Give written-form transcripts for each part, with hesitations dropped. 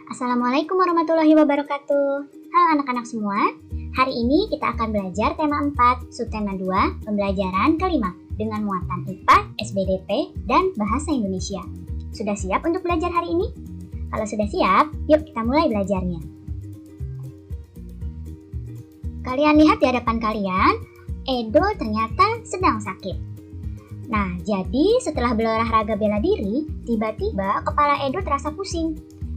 Assalamualaikum warahmatullahi wabarakatuh. Halo anak-anak semua. Hari ini kita akan belajar tema 4, subtema 2, pembelajaran kelima dengan muatan IPA, SBDP, dan Bahasa Indonesia. Sudah siap untuk belajar hari ini? Kalau sudah siap, yuk kita mulai belajarnya. Kalian lihat di hadapan kalian, Edo ternyata sedang sakit. Nah, jadi setelah berolahraga bela diri, tiba-tiba kepala Edo terasa pusing.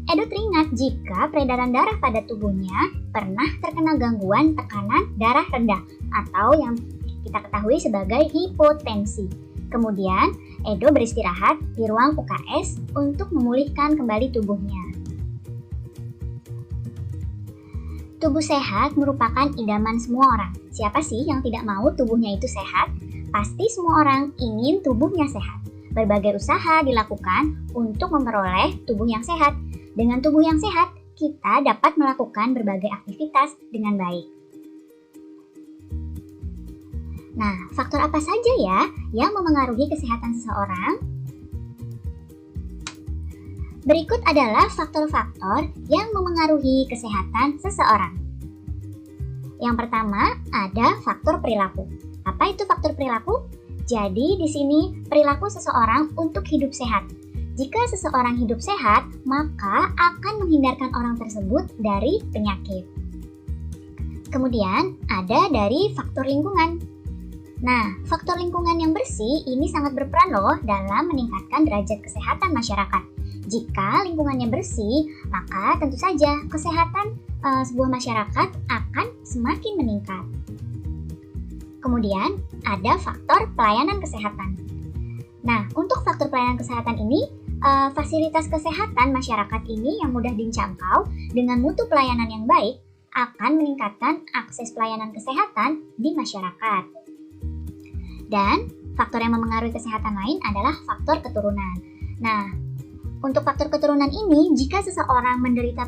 Edo teringat jika peredaran darah pada tubuhnya pernah terkena gangguan tekanan darah rendah atau yang kita ketahui sebagai hipotensi. Kemudian, Edo beristirahat di ruang UKS untuk memulihkan kembali tubuhnya. Tubuh sehat merupakan idaman semua orang. Siapa sih yang tidak mau tubuhnya itu sehat? Pasti semua orang ingin tubuhnya sehat. Berbagai usaha dilakukan untuk memperoleh tubuh yang sehat. Dengan tubuh yang sehat, kita dapat melakukan berbagai aktivitas dengan baik. Nah, faktor apa saja ya yang memengaruhi kesehatan seseorang? Berikut adalah faktor-faktor yang memengaruhi kesehatan seseorang. Yang pertama, ada faktor perilaku. Apa itu faktor perilaku? Jadi, di sini perilaku seseorang untuk hidup sehat. Jika seseorang hidup sehat, maka akan menghindarkan orang tersebut dari penyakit. Kemudian, ada dari faktor lingkungan. Nah, faktor lingkungan yang bersih ini sangat berperan loh dalam meningkatkan derajat kesehatan masyarakat. Jika lingkungannya bersih, maka tentu saja kesehatan sebuah masyarakat akan semakin meningkat. Kemudian, ada faktor pelayanan kesehatan. Nah, untuk faktor pelayanan kesehatan ini, fasilitas kesehatan masyarakat ini yang mudah dijangkau dengan mutu pelayanan yang baik akan meningkatkan akses pelayanan kesehatan di masyarakat. Dan faktor yang memengaruhi kesehatan lain adalah faktor keturunan. Nah, untuk faktor keturunan ini, jika seseorang menderita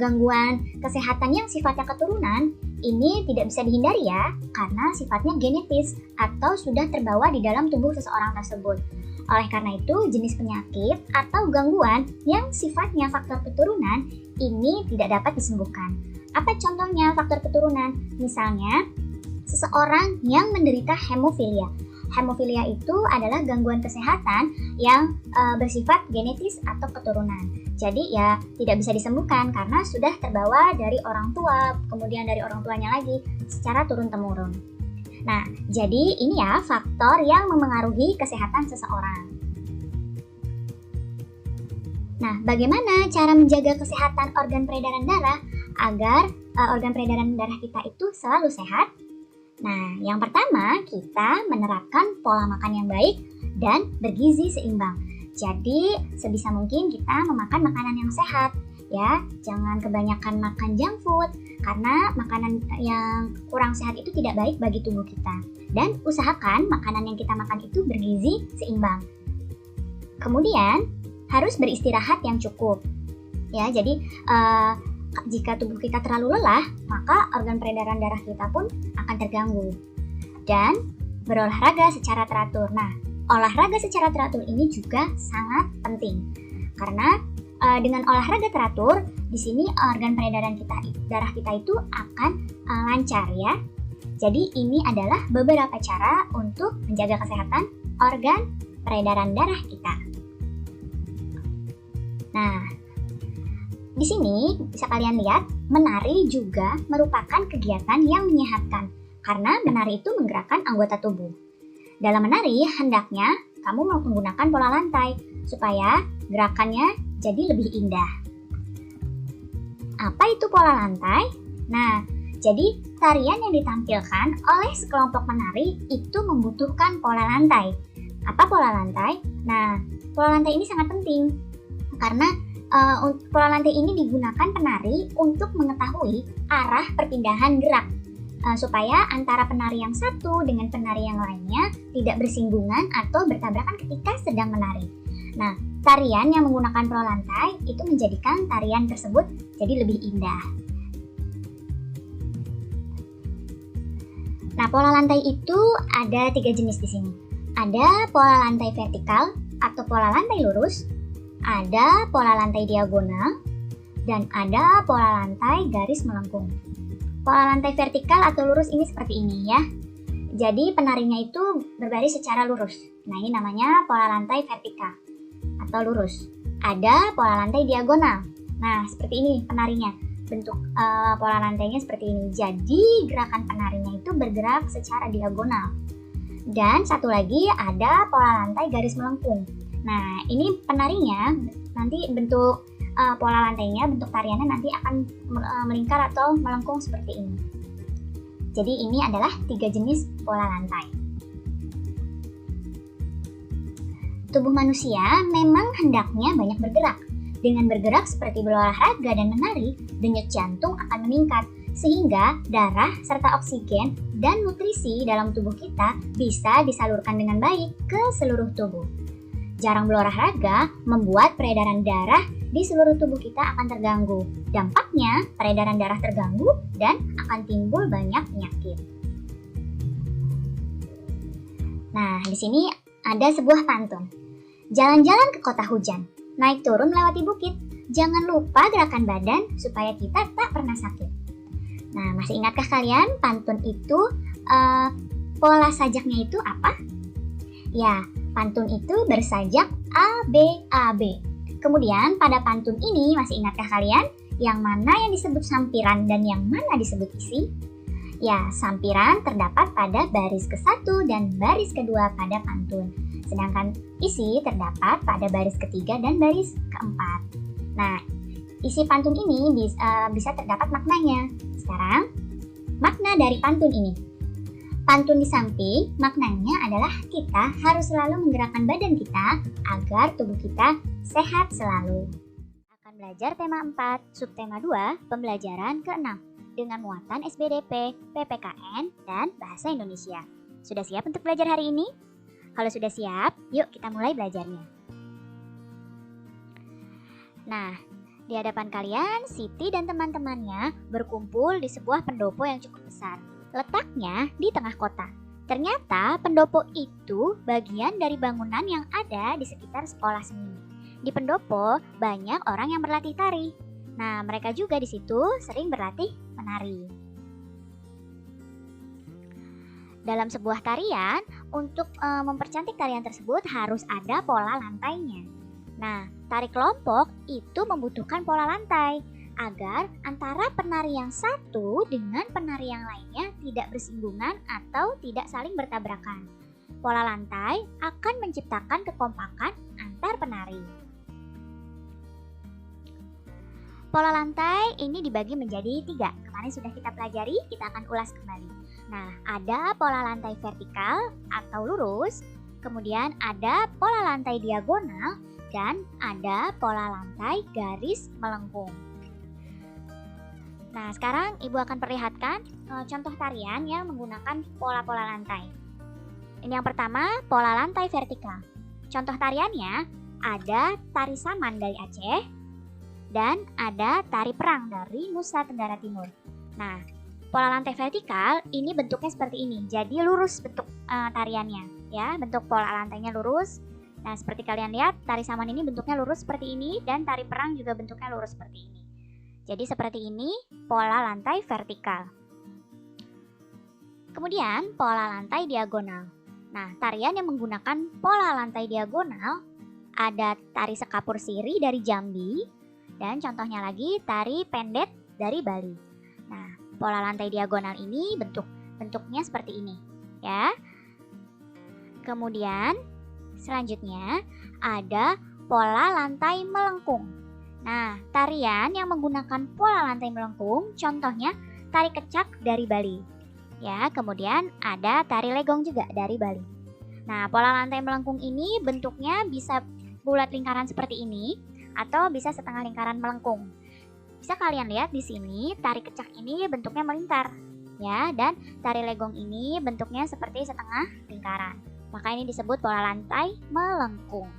gangguan kesehatan yang sifatnya keturunan, ini tidak bisa dihindari ya, karena sifatnya genetis atau sudah terbawa di dalam tubuh seseorang tersebut. Oleh karena itu, jenis penyakit atau gangguan yang sifatnya faktor keturunan ini tidak dapat disembuhkan. Apa contohnya faktor keturunan? Misalnya, seseorang yang menderita hemofilia. Hemofilia itu adalah gangguan kesehatan yang bersifat genetis atau keturunan. Jadi ya tidak bisa disembuhkan karena sudah terbawa dari orang tua, kemudian dari orang tuanya lagi secara turun-temurun. Nah, jadi ini ya faktor yang memengaruhi kesehatan seseorang. Nah, bagaimana cara menjaga kesehatan organ peredaran darah agar organ peredaran darah kita itu selalu sehat? Nah, yang pertama kita menerapkan pola makan yang baik dan bergizi seimbang. Jadi, sebisa mungkin kita memakan makanan yang sehat. Ya, jangan kebanyakan makan junk food karena makanan yang kurang sehat itu tidak baik bagi tubuh kita. Dan usahakan makanan yang kita makan itu bergizi seimbang. Kemudian harus beristirahat yang cukup. Ya, jadi jika tubuh kita terlalu lelah, maka organ peredaran darah kita pun akan terganggu. Dan berolahraga secara teratur. Nah, olahraga secara teratur ini juga sangat penting karena dengan olahraga teratur, di sini organ peredaran darah kita itu akan lancar ya. Jadi ini adalah beberapa cara untuk menjaga kesehatan organ peredaran darah kita. Nah, di sini bisa kalian lihat, menari juga merupakan kegiatan yang menyehatkan karena menari itu menggerakkan anggota tubuh. Dalam menari, hendaknya kamu menggunakan pola lantai supaya gerakannya jadi lebih indah. Apa itu pola lantai? Nah, jadi tarian yang ditampilkan oleh sekelompok penari itu membutuhkan pola lantai. Apa pola lantai? Nah, pola lantai ini sangat penting karena pola lantai ini digunakan penari untuk mengetahui arah perpindahan gerak supaya antara penari yang satu dengan penari yang lainnya tidak bersinggungan atau bertabrakan ketika sedang menari. Nah, tarian yang menggunakan pola lantai itu menjadikan tarian tersebut jadi lebih indah. Nah, pola lantai itu ada 3 jenis di sini. Ada pola lantai vertikal atau pola lantai lurus, ada pola lantai diagonal, dan ada pola lantai garis melengkung. Pola lantai vertikal atau lurus ini seperti ini ya. Jadi penarinya itu berbaris secara lurus. Nah, ini namanya pola lantai vertikal atau lurus. Ada pola lantai diagonal. Nah, seperti ini penarinya. Bentuk pola lantainya seperti ini. Jadi gerakan penarinya itu bergerak secara diagonal. Dan satu lagi ada pola lantai garis melengkung. Nah, ini penarinya nanti bentuk pola lantainya, bentuk tariannya nanti akan melingkar atau melengkung seperti ini. Jadi ini adalah 3 jenis pola lantai. Tubuh manusia memang hendaknya banyak bergerak. Dengan bergerak seperti berolahraga dan menari, denyut jantung akan meningkat, sehingga darah serta oksigen dan nutrisi dalam tubuh kita bisa disalurkan dengan baik ke seluruh tubuh. Jarang berolahraga membuat peredaran darah di seluruh tubuh kita akan terganggu. Dampaknya, peredaran darah terganggu dan akan timbul banyak penyakit. Nah, di sini ada sebuah pantun. Jalan-jalan ke kota hujan, naik turun melewati bukit. Jangan lupa gerakan badan supaya kita tak pernah sakit. Nah, masih ingatkah kalian pantun itu pola sajaknya itu apa? Ya, pantun itu bersajak A, B, A, B. Kemudian pada pantun ini masih ingatkah kalian yang mana yang disebut sampiran dan yang mana disebut isi? Ya, sampiran terdapat pada baris ke-1 dan baris kedua pada pantun. Sedangkan isi terdapat pada baris ketiga dan baris keempat. Nah, isi pantun ini bisa terdapat maknanya. Sekarang, makna dari pantun ini. Pantun di samping, maknanya adalah kita harus selalu menggerakkan badan kita agar tubuh kita sehat selalu. Akan belajar tema 4, subtema 2, pembelajaran ke-6 dengan muatan SBDP, PPKN, dan Bahasa Indonesia. Sudah siap untuk belajar hari ini? Kalau sudah siap, yuk kita mulai belajarnya. Nah, di hadapan kalian, Siti dan teman-temannya berkumpul di sebuah pendopo yang cukup besar. Letaknya di tengah kota. Ternyata pendopo itu bagian dari bangunan yang ada di sekitar sekolah seni. Di pendopo banyak orang yang berlatih tari. Nah, mereka juga di situ sering berlatih menari. Dalam sebuah tarian, untuk mempercantik tarian tersebut harus ada pola lantainya. Nah, tari kelompok itu membutuhkan pola lantai agar antara penari yang satu dengan penari yang lainnya tidak bersinggungan atau tidak saling bertabrakan. Pola lantai akan menciptakan kekompakan antar penari. Pola lantai ini dibagi menjadi 3. Kemarin sudah kita pelajari, kita akan ulas kembali. Nah, ada pola lantai vertikal atau lurus, kemudian ada pola lantai diagonal, dan ada pola lantai garis melengkung. Nah, sekarang Ibu akan perlihatkan contoh tarian yang menggunakan pola-pola lantai. Ini yang pertama, pola lantai vertikal. Contoh tariannya ada tari saman dari Aceh dan ada tari perang dari Nusa Tenggara Timur. Nah, pola lantai vertikal ini bentuknya seperti ini. Jadi lurus bentuk tariannya, ya, bentuk pola lantainya lurus. Nah, seperti kalian lihat, tari saman ini bentuknya lurus seperti ini dan tari perang juga bentuknya lurus seperti ini. Jadi seperti ini pola lantai vertikal. Kemudian pola lantai diagonal. Nah, tarian yang menggunakan pola lantai diagonal ada tari sekapur siri dari Jambi dan contohnya lagi tari pendet dari Bali. Nah, pola lantai diagonal ini bentuknya seperti ini, ya. Kemudian selanjutnya ada pola lantai melengkung. Nah, tarian yang menggunakan pola lantai melengkung, contohnya tari kecak dari Bali. Ya, kemudian ada tari legong juga dari Bali. Nah, pola lantai melengkung ini bentuknya bisa bulat lingkaran seperti ini atau bisa setengah lingkaran melengkung. Bisa kalian lihat di sini, tari kecak ini bentuknya melingkar, ya, dan tari legong ini bentuknya seperti setengah lingkaran. Maka ini disebut pola lantai melengkung.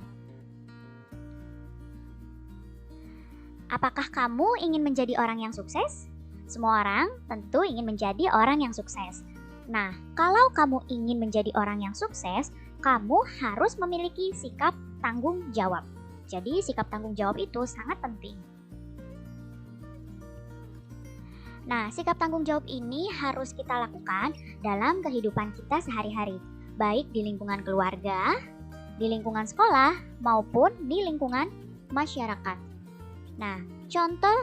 Apakah kamu ingin menjadi orang yang sukses? Semua orang tentu ingin menjadi orang yang sukses. Nah, kalau kamu ingin menjadi orang yang sukses, kamu harus memiliki sikap tanggung jawab. Jadi, sikap tanggung jawab itu sangat penting. Nah, sikap tanggung jawab ini harus kita lakukan dalam kehidupan kita sehari-hari, baik di lingkungan keluarga, di lingkungan sekolah, maupun di lingkungan masyarakat. Nah, contoh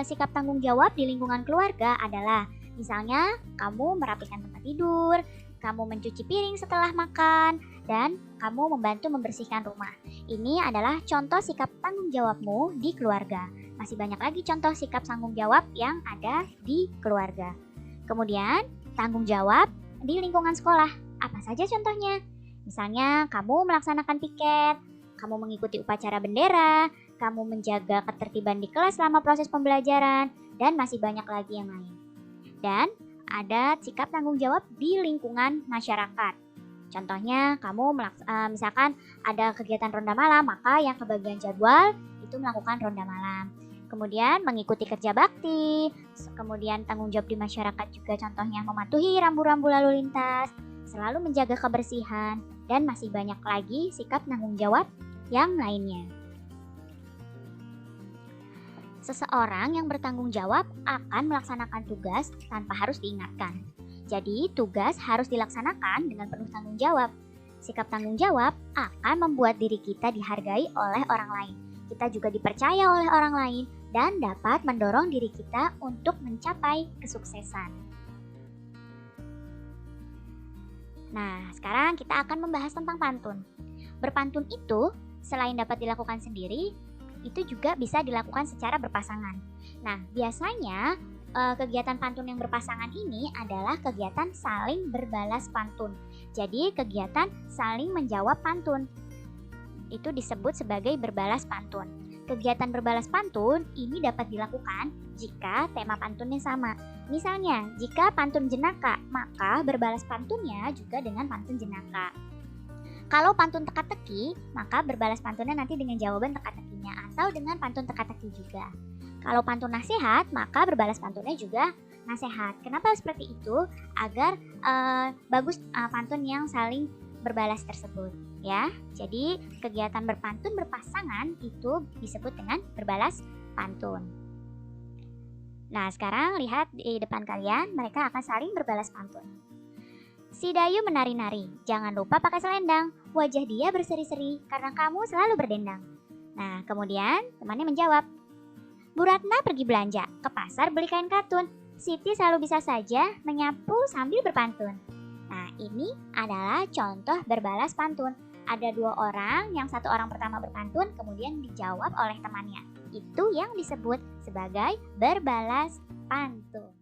sikap tanggung jawab di lingkungan keluarga adalah misalnya kamu merapikan tempat tidur, kamu mencuci piring setelah makan, dan kamu membantu membersihkan rumah. Ini adalah contoh sikap tanggung jawabmu di keluarga. Masih banyak lagi contoh sikap tanggung jawab yang ada di keluarga. Kemudian, tanggung jawab di lingkungan sekolah. Apa saja contohnya? Misalnya, kamu melaksanakan piket, kamu mengikuti upacara bendera, kamu menjaga ketertiban di kelas selama proses pembelajaran, dan masih banyak lagi yang lain. Dan ada sikap tanggung jawab di lingkungan masyarakat. Contohnya, kamu misalkan ada kegiatan ronda malam, maka yang kebagian jadwal itu melakukan ronda malam. Kemudian mengikuti kerja bakti, kemudian tanggung jawab di masyarakat juga contohnya mematuhi rambu-rambu lalu lintas, selalu menjaga kebersihan, dan masih banyak lagi sikap tanggung jawab yang lainnya. Seseorang yang bertanggung jawab akan melaksanakan tugas tanpa harus diingatkan. Jadi, tugas harus dilaksanakan dengan penuh tanggung jawab. Sikap tanggung jawab akan membuat diri kita dihargai oleh orang lain. Kita juga dipercaya oleh orang lain dan dapat mendorong diri kita untuk mencapai kesuksesan. Nah, sekarang kita akan membahas tentang pantun. Berpantun itu selain dapat dilakukan sendiri, itu juga bisa dilakukan secara berpasangan. Nah, biasanya kegiatan pantun yang berpasangan ini adalah kegiatan saling berbalas pantun. Jadi, kegiatan saling menjawab pantun. Itu disebut sebagai berbalas pantun. Kegiatan berbalas pantun ini dapat dilakukan jika tema pantunnya sama. Misalnya, jika pantun jenaka, maka berbalas pantunnya juga dengan pantun jenaka. Kalau pantun teka-teki, maka berbalas pantunnya nanti dengan jawaban teka-tekinya atau dengan pantun teka-teki juga. Kalau pantun nasihat, maka berbalas pantunnya juga nasihat. Kenapa seperti itu? Agar bagus pantun yang saling berbalas tersebut, ya. Jadi kegiatan berpantun berpasangan itu disebut dengan berbalas pantun. Nah, sekarang lihat di depan kalian, mereka akan saling berbalas pantun. Si Dayu menari-nari, jangan lupa pakai selendang. Wajah dia berseri-seri karena kamu selalu berdendang. Nah, kemudian temannya menjawab, Bu Ratna pergi belanja, ke pasar beli kain katun. Siti selalu bisa saja menyapu sambil berpantun. Nah, ini adalah contoh berbalas pantun. Ada dua orang, yang satu orang pertama berpantun, kemudian dijawab oleh temannya. Itu yang disebut sebagai berbalas pantun.